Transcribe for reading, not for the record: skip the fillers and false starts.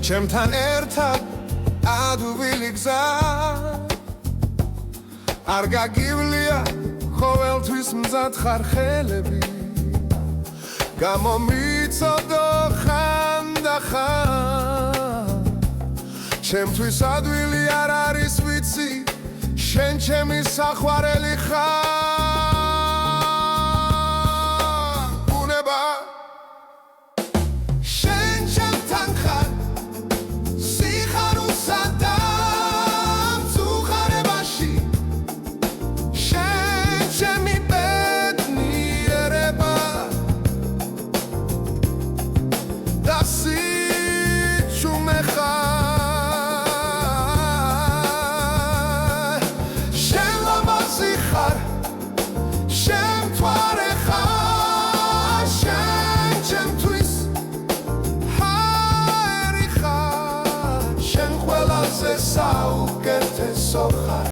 ჩემთან ერთად ადვილი გზა არ გაგივლია ყოველთვის მზად ხარ ხელები გამომიცოდო ხანდახან ჩემთვის ადვილი არ არის ვიცი შენ ჩემი საყვარელი ხარ ბუნება შენ ჩემთან ხარ სიხარულსა და მწუხარებაში შენ ჩემი ბედნიერება და სიჩუმე ხარ საუკეთესო ხარ